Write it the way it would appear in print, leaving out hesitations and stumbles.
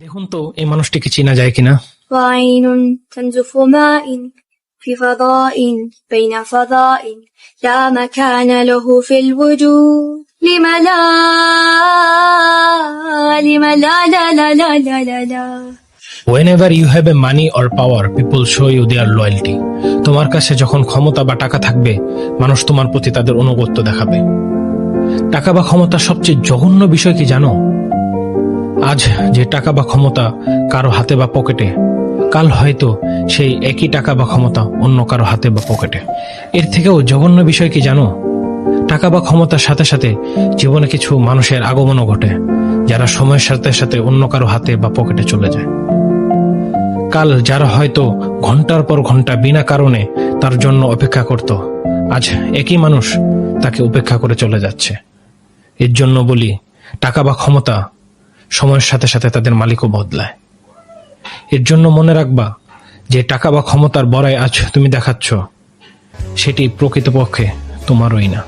দেখুন তো এই মানুষটিকে চেনা যায় কিনা। وعين تنزف ماء في فضاء بين فضاء لا مكان له في الوجود لم لا لا لا لا لا لا لا. Whenever you have a money or power, people show you their loyalty. তোমার কাছে যখন ক্ষমতা বা টাকা থাকবে, মানুষ তোমার প্রতি তাদের আনুগত্য দেখাবে। টাকা বা ক্ষমতার সবচেয়ে জঘন্য বিষয় কি জানো? আজ যে টাকা বা ক্ষমতা কারো হাতে বা পকেটে, কাল হয়তো সেই একই টাকা বা ক্ষমতা অন্য কারো হাতে বা পকেটে। এর থেকেও জঘন্য বিষয় কি জানো? টাকা বা ক্ষমতার সাথে সাথে জীবনে কিছু মানুষের আগমনও ঘটে, যারা সময়ের সাথে সাথে অন্য কারো হাতে বা পকেটে চলে যায়। কাল যারা হয়তো ঘন্টার পর ঘন্টা বিনা কারণে তার জন্য অপেক্ষা করত, আজ একই মানুষ তাকে উপেক্ষা করে চলে যাচ্ছে। এর জন্য বলি, টাকা বা ক্ষমতা সময়ের সাথে সাথে তাদের মালিকও বদলায়। এর জন্য মনে রাখবা, যে টাকা বা ক্ষমতার বড়াই আজ তুমি দেখাচ্ছ, সেটি প্রকৃতপক্ষে তোমারই না।